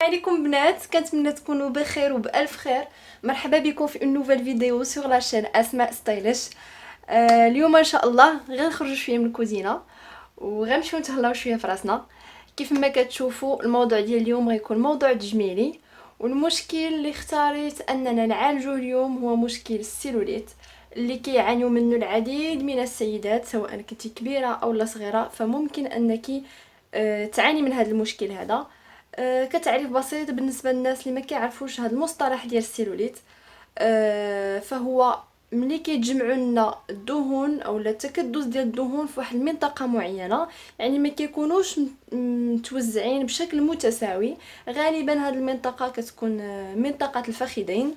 عليكم بنات، كنتمنى تكونوا بخير وبألف خير. مرحبا بكم في نوفيل فيديو سور لاشين اسماء ستايلش. اليوم ان شاء الله غنخرجوا شويه من الكوزينه وغنمشيو نتهلاو شويه في راسنا. كيف ما كتشوفوا الموضوع ديال اليوم غيكون موضوع تجميلي، والمشكل اللي اختاريت اننا نعالجه اليوم هو مشكل السيلوليت اللي كيعانيو منه العديد من السيدات، سواء كنتي كبيره او لا صغيره فممكن انك تعاني من هذا المشكل هذا. كتعريف بسيط بالنسبه للناس اللي ما كيعرفوش هذا المصطلح ديال السيلوليت، فهو ملي كيتجمعوا لنا الدهون او التكدس ديال الدهون في واحد المنطقه معينه، يعني ما كيكونوش متوزعين بشكل متساوي. غالبا هذه المنطقه كتكون منطقه الفخذين،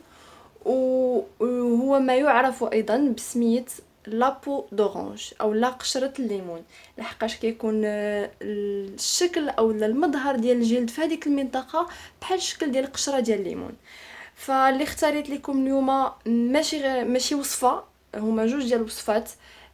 وهو ما يعرف ايضا بسميه لابو دورانج او لا قشره الليمون، لحقاش كيكون الشكل او المظهر ديال الجلد في هذيك المنطقه بحال الشكل ديال القشره ديال الليمون. فاللي اختاريت لكم اليوم ماشي وصفه، هما جوج ديال الوصفات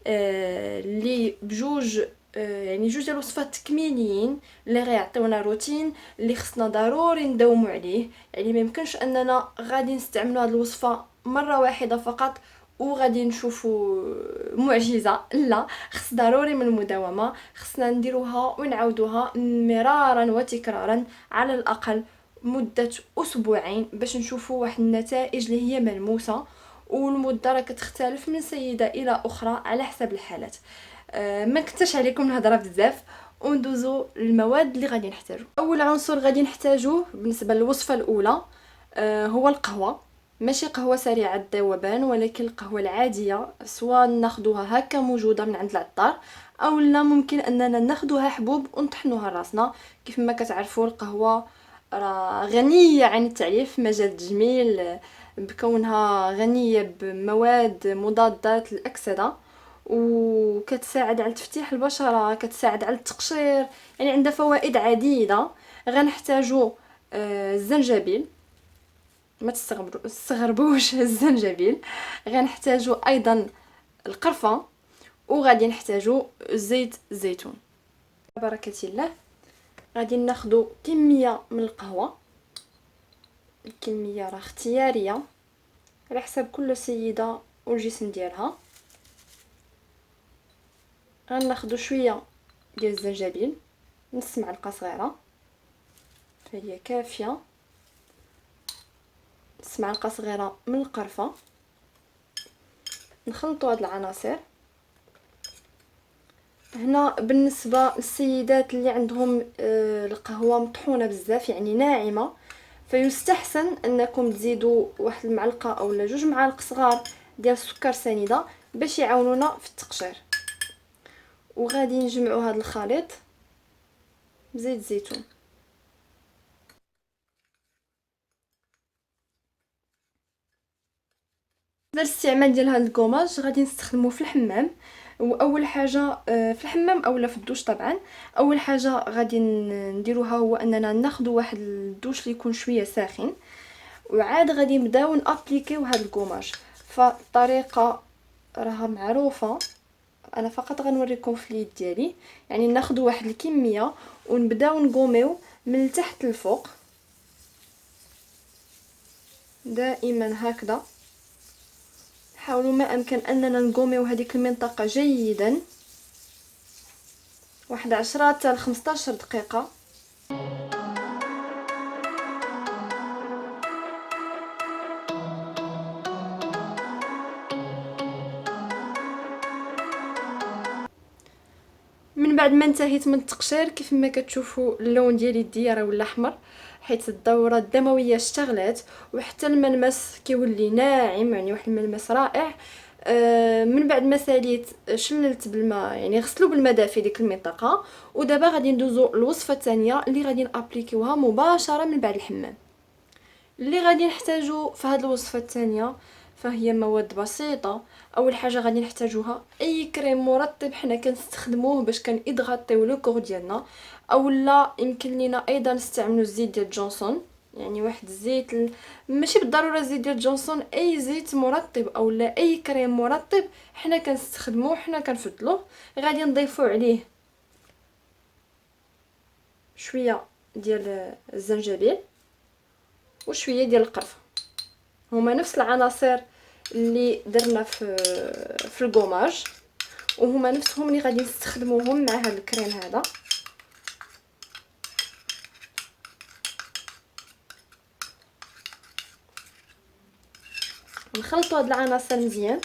اللي بجوج، يعني جوج ديال الوصفات تكميليين اللي غيعطيونا روتين اللي خصنا ضروري نداوموا عليه. يعني ما يمكنش اننا غادي نستعملوا هذه الوصفه مره واحده فقط وغادي نشوفوا معجزه، لا، خص ضروري من المداومه، خصنا نديروها ونعاودوها مرارا وتكرارا على الاقل مده اسبوعين باش نشوفوا واحد النتائج اللي هي ملموسه. والمده راه كتختلف من سيده الى اخرى على حسب الحالات. ما كنتش عليكم الهضره بزاف وندوزو للمواد اللي غادي نحتاجو. اول عنصر غادي نحتاجوه بالنسبه للوصفه الاولى هو القهوه. ماشي قهوه سريعه الذوبان، ولكن القهوه العاديه، سواء ناخذوها هكا موجوده من عند العطار او لا ممكن اننا ناخذوها حبوب ونطحنوها راسنا. كيف ما كتعرفوا القهوه راه غنيه عن التعريف في مجال التجميل، بكونها غنيه بمواد مضادات للاكسده، وكتساعد على تفتيح البشره، كتساعد على التقشير، يعني عندها فوائد عديده. غنحتاجو الزنجبيل، ما تستغربوش الزنجبيل. غنحتاجو ايضا القرفه، وغادي نحتاجو زيت الزيتون. بركه الله غادي ناخدو كميه من القهوه. الكميه راه اختياريه على حسب كل سيده والجسم ديالها. غناخدو شويه ديال الزنجبيل، نص معلقه صغيره فهي كافيه، نص معلقه صغيره من القرفه. نخلطوا هاد العناصر. هنا بالنسبه للسيدات اللي عندهم القهوه مطحونه بزاف يعني ناعمه، فيستحسن انكم تزيدوا واحد المعلقه او جوج معالق صغار ديال السكر سنيده باش يعاونونا في التقشير. وغادي نجمعوا هذا الخليط بزيت الزيتون. الاستعمال ديال هذا الكوماج غادي نستخدموه في الحمام، واول حاجه في الحمام اولا في الدوش طبعا. اول حاجه غادي نديروها هو اننا ناخذ واحد الدوش اللي يكون شويه ساخن، وعاد غادي نبداو نابليكيو هذا الكوماج. فالطريقه راها معروفه، انا فقط غنوريكم في اليد ديالي. يعني ناخذ واحد الكميه ونبداو نقوميو من التحت للفوق دائما هكذا. حاولوا ما امكن اننا نقوميو هذيك المنطقه جيدا واحد 10 حتى 15 دقيقه. من بعد ما انتهيت من التقشير، كيف ما كتشوفوا اللون ديال يدي راه ولا احمر، حيت الدوره الدمويه اشتغلت، وحتى الملمس كيولي ناعم، يعني واحد الملمس رائع. من بعد ما ساليت شملت بالماء، يعني غسلوا بالماء دافي ديك المنطقه. ودابا غادي ندوزو للوصفه الثانيه اللي غادي نابليكيوها مباشره من بعد الحمام. اللي غادي نحتاجو في هذه الوصفه الثانيه فهي مواد بسيطه. اول حاجه غادي نحتاجوها اي كريم مرطب حنا كنستخدموه باش كنيدغاطيو لو كور ديالنا، اولا يمكن لينا ايضا نستعملوا الزيت ديال جونسون، يعني واحد الزيت ماشي بالضروره الزيت ديال جونسون، اي زيت مرطب اولا اي كريم مرطب حنا كنستخدموه، حنا كنفضلوه. غادي نضيفو عليه شويه ديال الزنجبيل وشويه ديال القرفه. هما نفس العناصر اللي درنا في الكوماج، وهما نفسهم اللي غادي نستخدموهم مع هذا الكريم هذا. نخلطوا هاد العناصر مزيان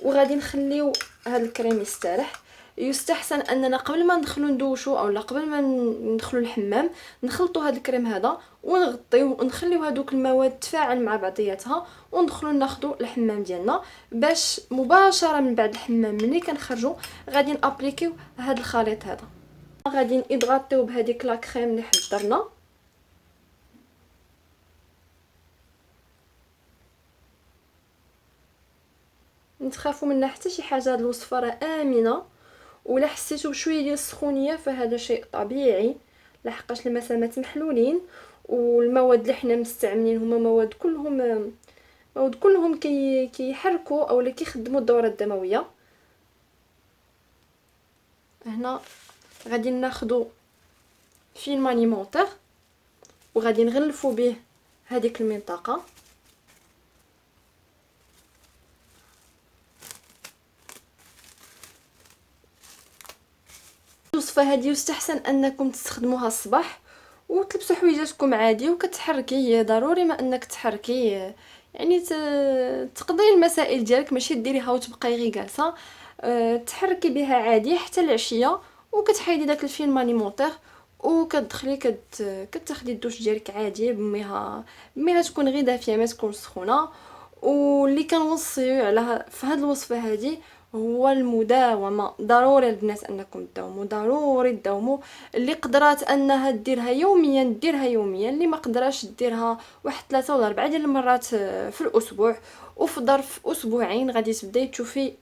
وغادي نخليو هاد الكريم يستريح. يستحسن اننا قبل ما ندخلو ندوشو اولا قبل ما ندخلو الحمام نخلطوا هاد الكريم هذا ونغطيوه ونخليو هذوك المواد تفاعل مع بعضياتها وندخلو ناخدو الحمام ديالنا، باش مباشره من بعد الحمام ملي كنخرجوا غادي نابليكيو هاد الخليط هذا. غادي نضغطيو بهذيك لا كريم اللي حضرنا. نتخافوا منها حتى شي حاجه، هاد الوصفه راه امنه، ولا حسيتوا بشويه ديال السخونيه فهذا شيء طبيعي، لحقاش المسامات محلولين والمواد اللي حنا مستعملين هما مواد كلهم كيحركوا اولا كيخدموا الدوره الدمويه. هنا غادي ناخذوا فيلم اليمونتير وغادي نغلفوا به هذيك المنطقه. الوصفه هذه يستحسن انكم تستخدموها الصباح وتلبسوا حويجاتكم عادي وكتحركي. ضروري ما انك تحركي، يعني تقضي المسائل ديالك، ماشي ديريها وتبقاي غير جالسه. تحركي بها عادي حتى العشيه وكتحيدي داك الفيلم اليمونتير وكتدخلي كتاخدي الدوش ديالك عادي بميها تكون غير دافيه ما تكونش سخونه. واللي كنوصيو على في هذه الوصفه هذه هو المداومه. ضروري البنات انكم تداوموا، ضروري تداوموا. اللي قدرات انها ديرها يوميا ديرها يوميا، اللي ما قدراش ديرها واحد 3 ولا 4 ديال المرات في الاسبوع، وفي ظرف اسبوعين غادي تبداي تشوفي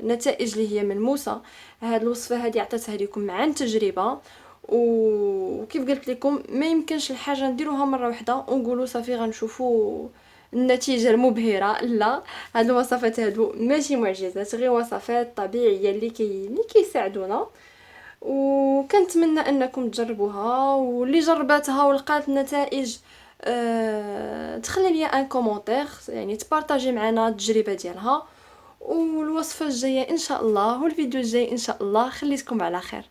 نتائج اللي هي ملموسه. هذه الوصفه هذه عطيتها لكم عن تجربه، وكيف قلت لكم ما يمكنش الحاجه نديروها مره واحده ونقولوا صافي غنشوفوا النتيجه المبهره. لا، هاد الوصفات هادو ماشي معجزات، غير وصفات طبيعيه اللي كيساعدونا. وكنتمنى انكم تجربوها، واللي جرباتها ولقات النتائج تخلي لي ان كومونتير، يعني تبارطاجي معنا التجربه ديالها. والوصفه الجايه ان شاء الله والفيديو الجاي ان شاء الله خليتكم على خير.